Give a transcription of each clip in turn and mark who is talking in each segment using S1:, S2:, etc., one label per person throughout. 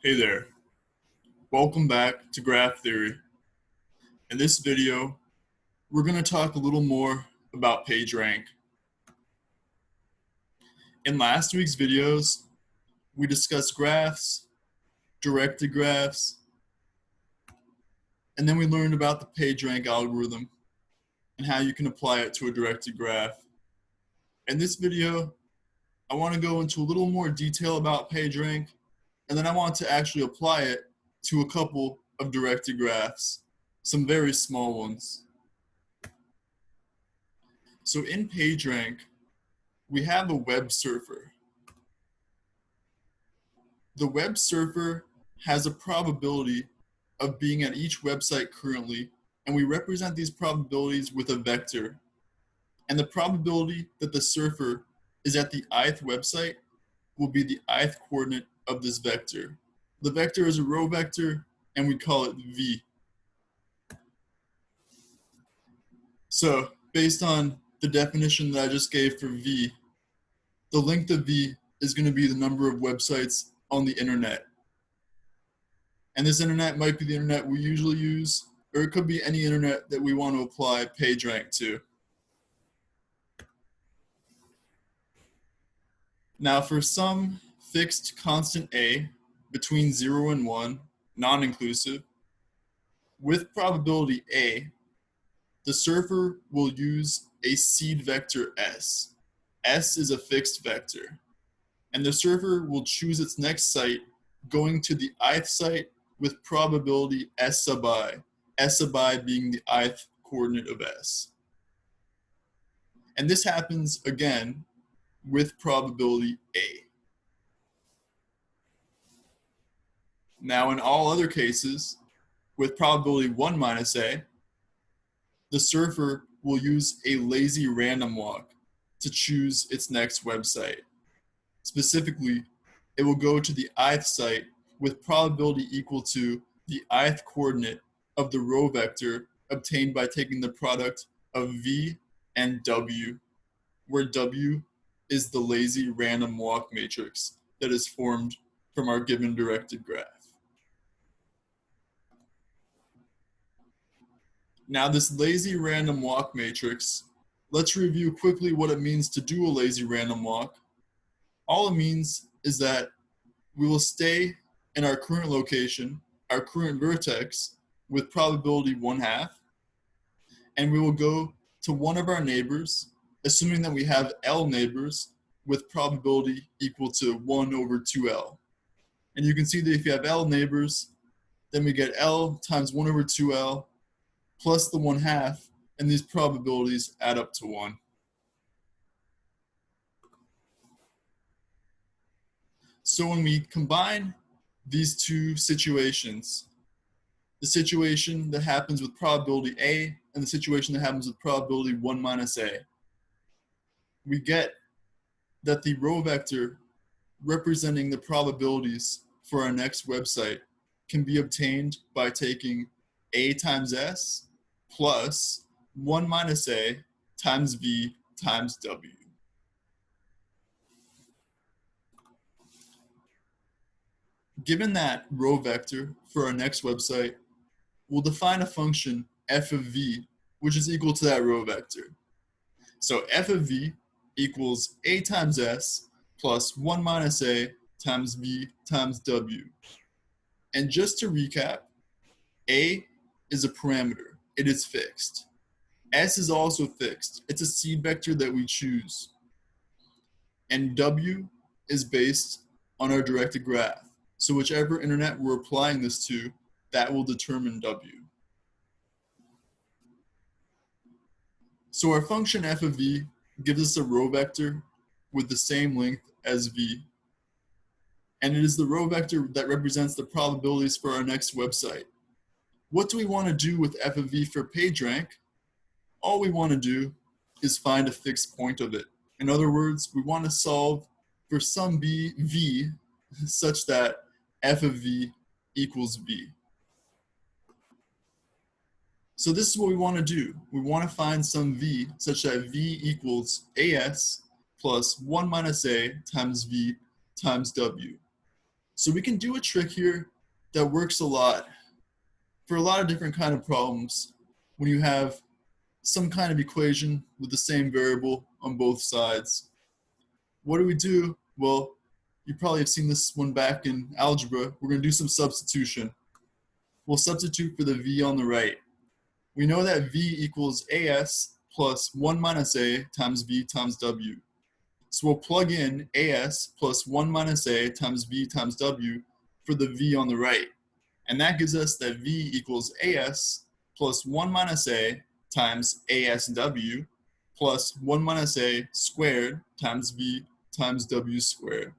S1: Hey there, welcome back to Graph Theory. In this video, we're going to talk a little more about PageRank. In last week's videos, we discussed graphs, directed graphs, and then we learned about the PageRank algorithm and how you can apply it to a directed graph. In this video, I want to go into a little more detail about PageRank, and then I want to actually apply it to a couple of directed graphs, some very small ones. So in PageRank, we have a web surfer. The web surfer has a probability of being at each website currently, and we represent these probabilities with a vector. And the probability that the surfer is at the ith website will be the ith coordinate of this vector. The vector is a row vector, and we call it v. So based on the definition that I just gave for v, the length of v is going to be the number of websites on the internet. And this internet might be the internet we usually use, or it could be any internet that we want to apply PageRank to. Now for some fixed constant a between 0 and 1, non-inclusive, with probability a, the surfer will use a seed vector s. S is a fixed vector. And the surfer will choose its next site going to the ith site with probability s sub I being the ith coordinate of s. And this happens again with probability a. Now in all other cases, with probability 1 minus a, the surfer will use a lazy random walk to choose its next website. Specifically, it will go to the ith site with probability equal to the ith coordinate of the row vector obtained by taking the product of v and w, where w is the lazy random walk matrix that is formed from our given directed graph. Now this lazy random walk matrix, let's review quickly what it means to do a lazy random walk. All it means is that we will stay in our current location, our current vertex, with probability 1/2, and we will go to one of our neighbors, assuming that we have L neighbors, with probability equal to 1 over 2L. And you can see that if you have L neighbors, then we get L times 1 over 2L plus the 1/2, and these probabilities add up to 1. So when we combine these two situations, the situation that happens with probability A and the situation that happens with probability 1 minus A, we get that the row vector representing the probabilities for our next website can be obtained by taking A times S plus 1 minus A times V times W. Given that row vector for our next website, we'll define a function f of v, which is equal to that row vector. So f of v equals A times S plus 1 minus A times V times W. And just to recap, A is a parameter. It is fixed. S is also fixed. It's a seed vector that we choose. And W is based on our directed graph. So whichever internet we're applying this to, that will determine W. So our function f of v gives us a row vector with the same length as v. And it is the row vector that represents the probabilities for our next website. What do we want to do with f of v for PageRank? All we want to do is find a fixed point of it. In other words, we want to solve for some v such that f of v equals v. So this is what we want to do. We want to find some v such that v equals as plus 1 minus a times v times w. So we can do a trick here that works a lot for a lot of different kind of problems when you have some kind of equation with the same variable on both sides. What do we do? Well, you probably have seen this one back in algebra. We're going to do some substitution. We'll substitute for the v on the right. We know that v equals as plus 1 minus a times v times w. So we'll plug in as plus 1 minus a times v times w for the v on the right. And that gives us that v equals as plus 1 minus a times asw plus 1 minus a squared times v times w squared.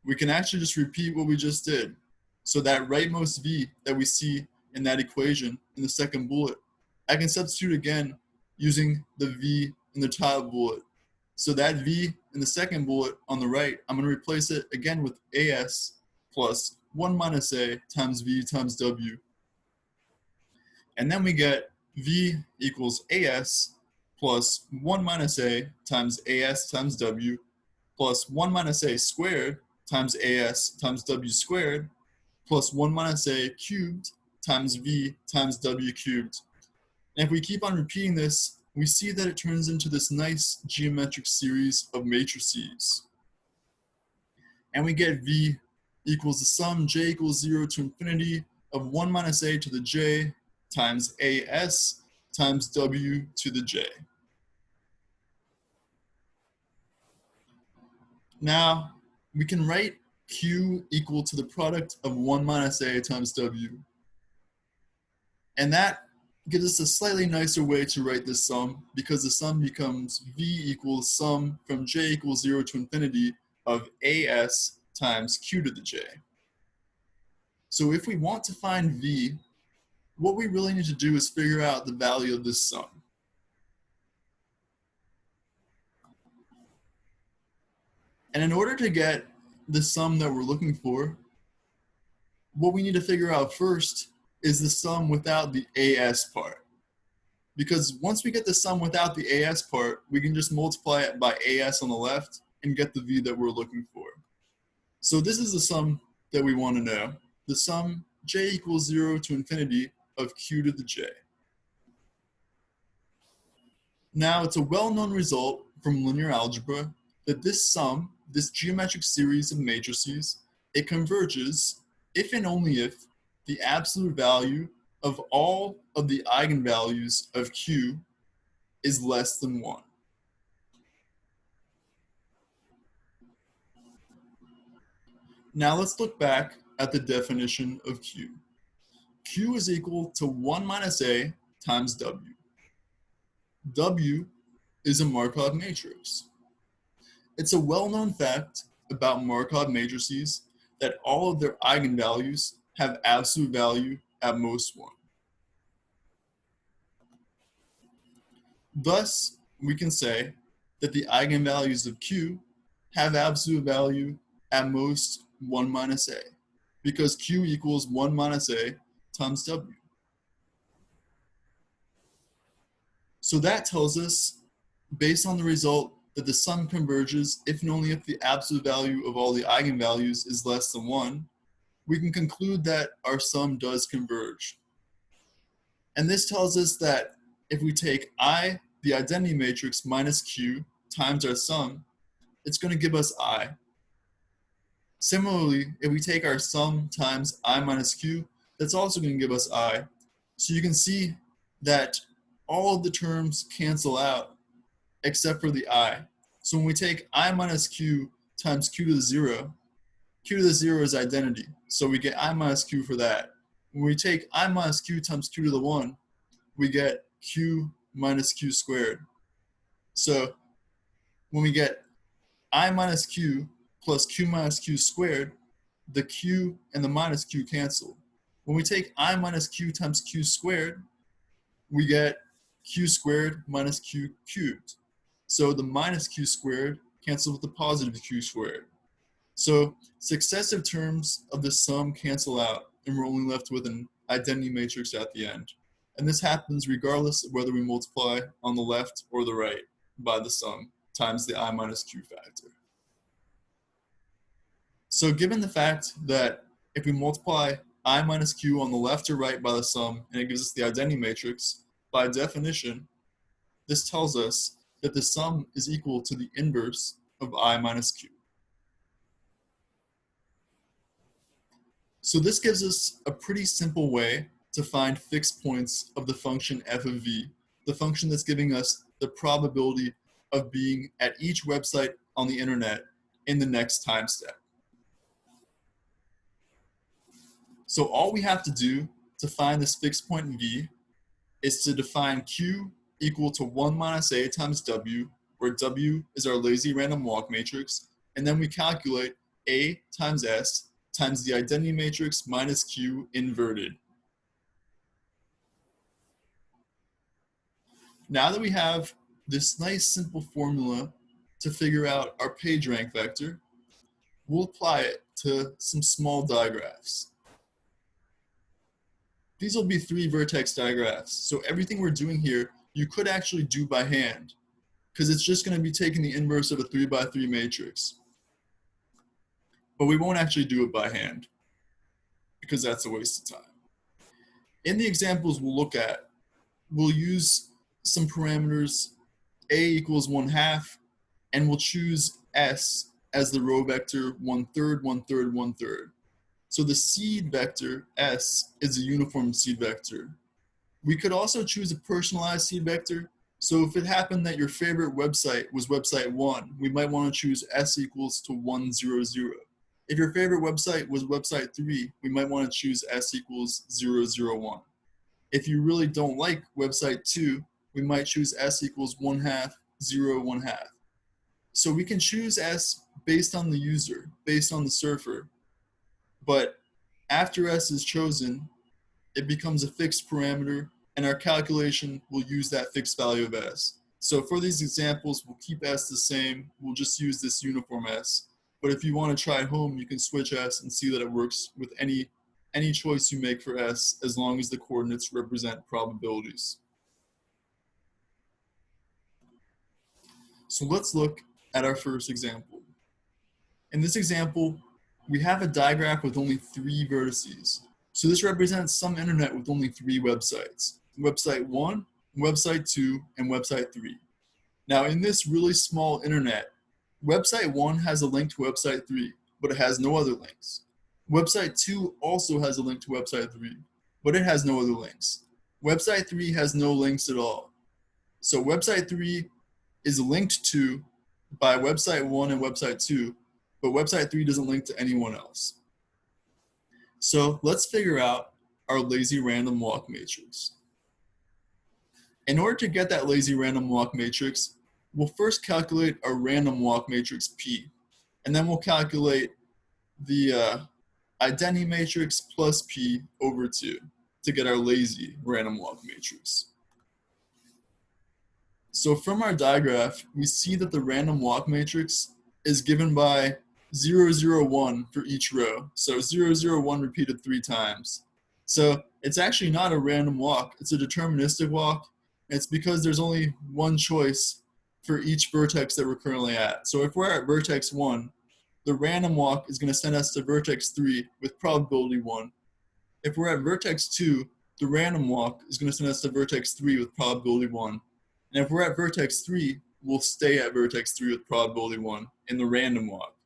S1: We can actually just repeat what we just did. So that rightmost v that we see in that equation in the second bullet, I can substitute again using the v in the top bullet. So that v in the second bullet on the right, I'm going to replace it again with as plus 1 minus a times v times w. And then we get v equals as plus 1 minus a times as times w plus 1 minus a squared times as times w squared plus 1 minus a cubed times v times w cubed. And if we keep on repeating this, we see that it turns into this nice geometric series of matrices. And we get v equals the sum j equals 0 to infinity of 1 minus a to the j times as times w to the j. Now, we can write q equal to the product of 1 minus a times w. And that gives us a slightly nicer way to write this sum, because the sum becomes v equals sum from j equals 0 to infinity of as times q to the j. So if we want to find v, what we really need to do is figure out the value of this sum. And in order to get the sum that we're looking for, what we need to figure out first is the sum without the as part. Because once we get the sum without the as part, we can just multiply it by as on the left and get the v that we're looking for. So this is the sum that we want to know. The sum j equals 0 to infinity of q to the j. Now, it's a well-known result from linear algebra that this sum, this geometric series of matrices, it converges if and only if the absolute value of all of the eigenvalues of q is less than 1. Now let's look back at the definition of q. Q is equal to 1 minus a times w. W is a Markov matrix. It's a well-known fact about Markov matrices that all of their eigenvalues have absolute value at most 1. Thus, we can say that the eigenvalues of Q have absolute value at most 1 minus a, because Q equals 1 minus a times W. So that tells us, based on the result, that the sum converges if and only if the absolute value of all the eigenvalues is less than 1, we can conclude that our sum does converge. And this tells us that if we take I, the identity matrix, minus Q times our sum, it's going to give us I. Similarly, if we take our sum times I minus Q, that's also going to give us I. So you can see that all of the terms cancel out except for the I. So when we take I minus Q times Q to the 0, Q to the 0 is identity. So we get I minus Q for that. When we take I minus Q times Q to the 1, we get Q minus Q squared. So when we get I minus Q plus Q minus Q squared, the Q and the minus Q cancel. When we take I minus Q times Q squared, we get Q squared minus Q cubed. So the minus Q squared cancels with the positive Q squared. So successive terms of the sum cancel out, and we're only left with an identity matrix at the end. And this happens regardless of whether we multiply on the left or the right by the sum times the I minus Q factor. So given the fact that if we multiply I minus q on the left or right by the sum, and it gives us the identity matrix, by definition, this tells us that the sum is equal to the inverse of I minus q. So this gives us a pretty simple way to find fixed points of the function f of v, the function that's giving us the probability of being at each website on the internet in the next time step. So all we have to do to find this fixed point in v is to define q equal to 1 minus a times w, where w is our lazy random walk matrix, and then we calculate a times s times the identity matrix minus q inverted. Now that we have this nice simple formula to figure out our PageRank vector, we'll apply it to some small digraphs. These will be 3 vertex digraphs, so everything we're doing here you could actually do by hand, because it's just going to be taking the inverse of a 3 by 3 matrix. But we won't actually do it by hand, because that's a waste of time. In the examples we'll look at, we'll use some parameters a equals 1/2, and we'll choose s as the row vector 1/3, 1/3, 1/3. So the seed vector s is a uniform seed vector. We could also choose a personalized seed vector. So if it happened that your favorite website was website 1, we might want to choose s equals to 100. If your favorite website was website 3, we might want to choose s equals 001. If you really don't like website 2, we might choose s equals 1/2, 0, 1/2. So we can choose s based on the user, based on the surfer. But after s is chosen, it becomes a fixed parameter, and our calculation will use that fixed value of s. So for these examples, we'll keep s the same. We'll just use this uniform s. But if you want to try at home, you can switch s and see that it works with any choice you make for s, as long as the coordinates represent probabilities. So let's look at our first example. In this example, we have a digraph with only 3 vertices. So this represents some internet with only 3 websites: website 1, website 2, and website 3. Now in this really small internet, website 1 has a link to website 3, but it has no other links. Website 2 also has a link to website 3, but it has no other links. Website 3 has no links at all. So website 3 is linked to by website 1 and website 2, but website 3 doesn't link to anyone else. So let's figure out our lazy random walk matrix. In order to get that lazy random walk matrix, we'll first calculate our random walk matrix P, and then we'll calculate the identity matrix plus P over 2 to get our lazy random walk matrix. So from our digraph, we see that the random walk matrix is given by 001 for each row. So 001 repeated 3 times. So it's actually not a random walk, it's a deterministic walk. And it's because there's only one choice for each vertex that we're currently at. So if we're at vertex 1, the random walk is going to send us to vertex 3 with probability 1. If we're at vertex 2, the random walk is going to send us to vertex 3 with probability 1. And if we're at vertex 3, we'll stay at vertex 3 with probability 1 in the random walk.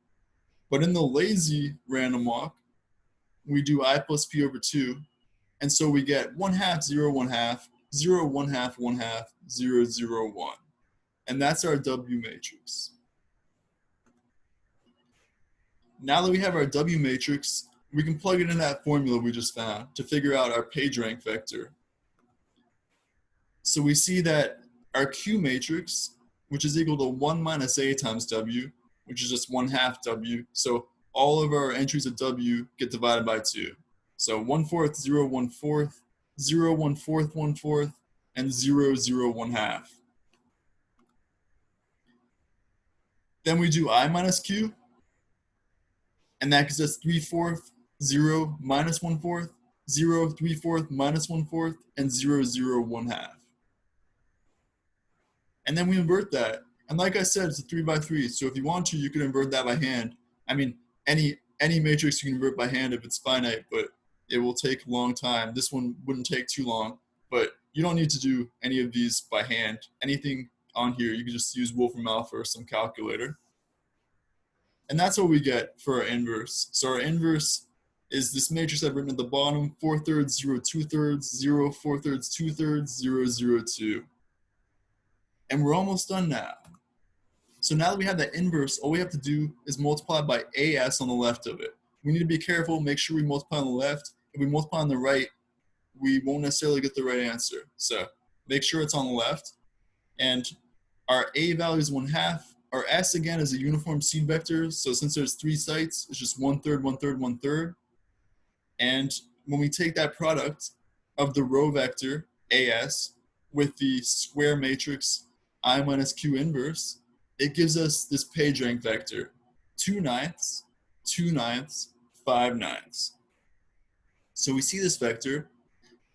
S1: But in the lazy random walk, we do I plus P over 2. And so we get 1/2, 0, 1/2, 0, 1/2, 1/2, 0, 0, 1. And that's our W matrix. Now that we have our W matrix, we can plug it in that formula we just found to figure out our PageRank vector. So we see that our Q matrix, which is equal to 1 minus A times W, which is just 1/2 W. So all of our entries of W get divided by 2. So 1/4, 0, 1/4, 0, 1/4, 1/4, and 0, 0, 1/2. Then we do I minus Q, and that gives us 3/4, 0, minus 1/4, 0, 3/4, minus 1/4, and 0, 0, 1/2. And then we invert that. And like I said, it's a 3 by 3. So if you want to, you could invert that by hand. I mean, any any matrix you can convert by hand if it's finite, but it will take a long time. This one wouldn't take too long, but you don't need to do any of these by hand. Anything on here, you can just use Wolfram Alpha or some calculator. And that's what we get for our inverse. So our inverse is this matrix I've written at the bottom: 4/3, 0, 2/3, 0, 4/3, 2/3, 0, 0, 2. And we're almost done now. So now that we have that inverse, all we have to do is multiply by AS on the left of it. We need to be careful, make sure we multiply on the left. If we multiply on the right, we won't necessarily get the right answer. So make sure it's on the left. And our A value is 1/2. Our S, again, is a uniform seed vector. So since there's 3 sites, it's just 1/3, 1/3, 1/3. And when we take that product of the row vector, AS, with the square matrix I minus Q inverse, it gives us this PageRank vector: 2/9, 2/9, 5/9. So we see this vector,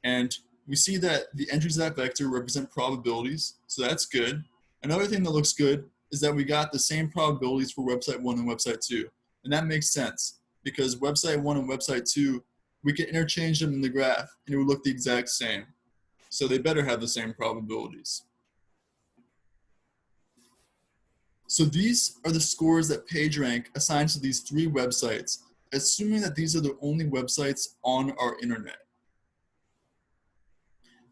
S1: and we see that the entries of that vector represent probabilities, so that's good. Another thing that looks good is that we got the same probabilities for website 1 and website 2. And that makes sense, because website 1 and website 2, we can interchange them in the graph, and it would look the exact same. So they better have the same probabilities. So these are the scores that PageRank assigns to these 3 websites, assuming that these are the only websites on our internet.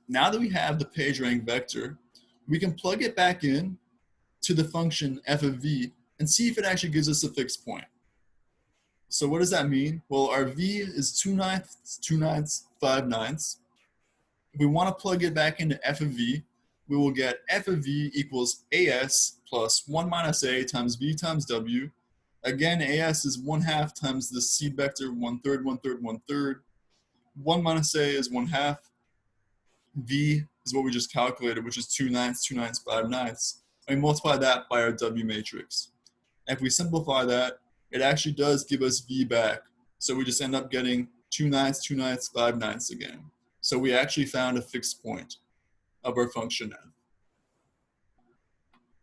S1: Now that we have the PageRank vector, we can plug it back in to the function f of v and see if it actually gives us a fixed point. So what does that mean? Well, our v is 2/9, 2/9, 5/9. If we want to plug it back into f of v, we will get f of v equals as plus 1 minus a times v times w. Again, as is 1/2 times the seed vector 1/3, 1/3, 1/3. 1 minus a is 1/2. V is what we just calculated, which is 2/9, 2/9, 5/9. And we multiply that by our W matrix. And if we simplify that, it actually does give us V back. So we just end up getting 2/9, 2/9, 5/9 again. So we actually found a fixed point of our function f.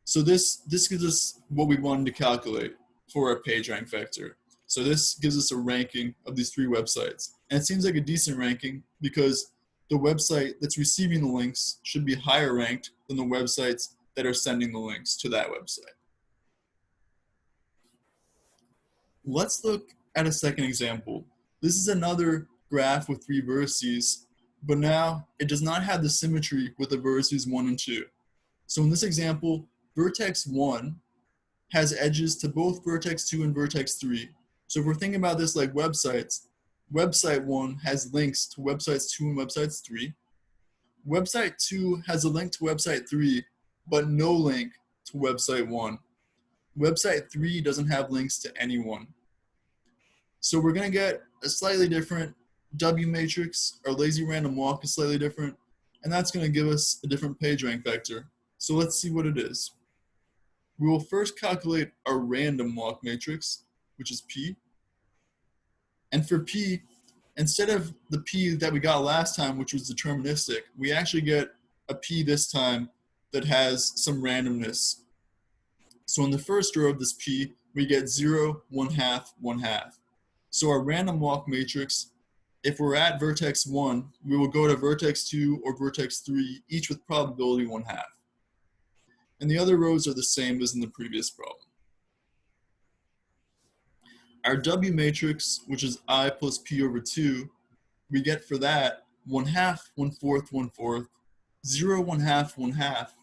S1: So this gives us what we wanted to calculate for our PageRank vector. So this gives us a ranking of these 3 websites. And it seems like a decent ranking because the website that's receiving the links should be higher ranked than the websites that are sending the links to that website. Let's look at a second example. This is another graph with 3 vertices, but now it does not have the symmetry with the vertices 1 and 2. So in this example, vertex 1 has edges to both vertex 2 and vertex 3. So if we're thinking about this like websites, website 1 has links to websites 2 and websites 3. Website 2 has a link to website 3, but no link to website 1. Website 3 doesn't have links to anyone. So we're going to get a slightly different W matrix. Our lazy random walk is slightly different, and that's going to give us a different PageRank vector. So let's see what it is. We will first calculate our random walk matrix, which is P. And for P, instead of the P that we got last time, which was deterministic, we actually get a P this time that has some randomness. So in the first row of this P, we get 0, 1/2, 1/2. So our random walk matrix, if we're at vertex 1, we will go to vertex 2 or vertex 3, each with probability 1/2. And the other rows are the same as in the previous problem. Our W matrix, which is I plus P over 2, we get for that 1/2, 1/4, 1/4, 0, 1/2, 1/2,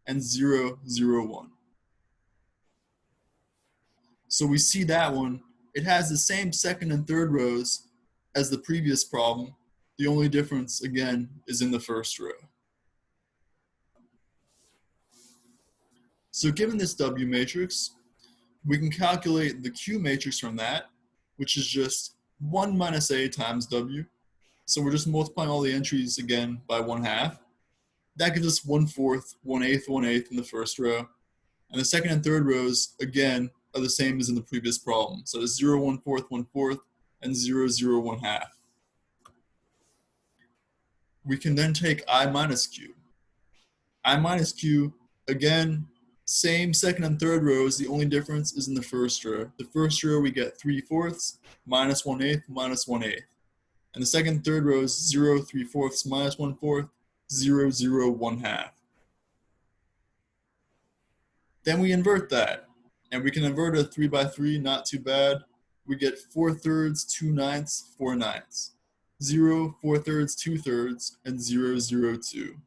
S1: and 0, 0, 1. So we see that one. It has the same second and third rows as the previous problem. The only difference, again, is in the first row. So given this W matrix, we can calculate the Q matrix from that, which is just 1 minus A times W. So we're just multiplying all the entries again by 1/2. That gives us 1/4, 1/8, 1/8 in the first row. And the second and third rows, again, are the same as in the previous problem. So it's 0, 1/4, 1/4, and 0, 0, 1/2. We can then take I minus Q. I minus Q, again, Same second and third rows, the only difference is in the first row. The first row we get 3/4, minus 1/8, minus 1/8. And the second and third rows, 0, 3/4, minus 1/4, 0, 0, 1/2. Then we invert that, and we can invert a 3 by 3, not too bad. We get 4/3, 2/9, 4/9. 0, 4/3, 2/3, and 0, 0, 2.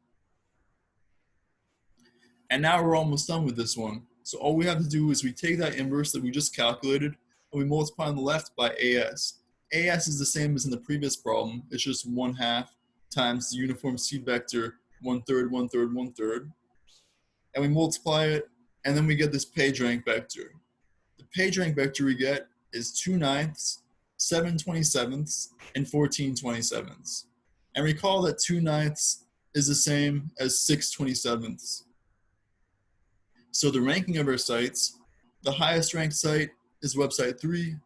S1: And now we're almost done with this one. So all we have to do is we take that inverse that we just calculated and we multiply on the left by AS. AS is the same as in the previous problem. It's just 1/2 times the uniform seed vector 1/3, 1/3, 1/3. And we multiply it, and then we get this PageRank vector. The PageRank vector we get is 2/9, 7/27, and 14/27. And recall that 2/9 is the same as 6/27. So the ranking of our sites, the highest ranked site is website 3,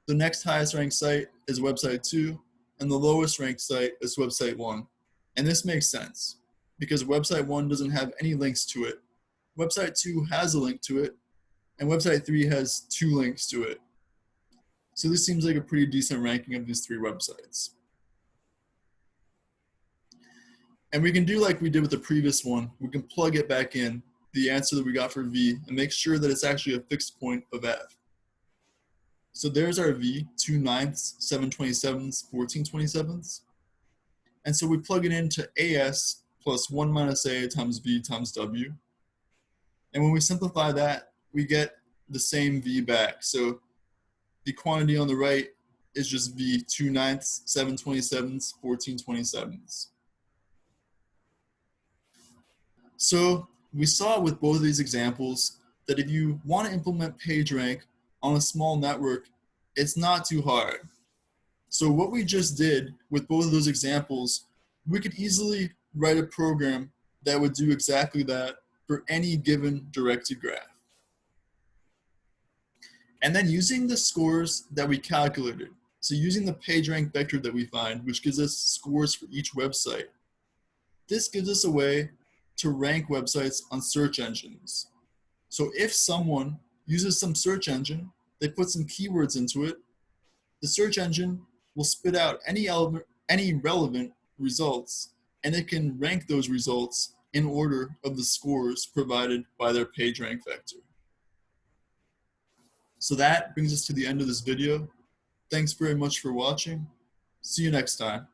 S1: the next highest ranked site is website 2, and the lowest ranked site is website 1. And this makes sense because website 1 doesn't have any links to it. Website 2 has a link to it, and website 3 has 2 links to it. So this seems like a pretty decent ranking of these 3 websites. And we can do like we did with the previous one. We can plug it back in, the answer that we got for V, and make sure that it's actually a fixed point of F. So there's our V, 2/9, 7/27, 14/27. And so we plug it into AS plus 1 minus A times V times W. And when we simplify that, we get the same V back. So the quantity on the right is just V, 2/9, 7/27, 14/27. So we saw with both of these examples that if you want to implement PageRank on a small network, it's not too hard. So what we just did with both of those examples, we could easily write a program that would do exactly that for any given directed graph. And then using the scores that we calculated, so using the PageRank vector that we find, which gives us scores for each website, this gives us a way to rank websites on search engines. So if someone uses some search engine, they put some keywords into it, the search engine will spit out any relevant results, and it can rank those results in order of the scores provided by their PageRank vector. So that brings us to the end of this video. Thanks very much for watching. See you next time.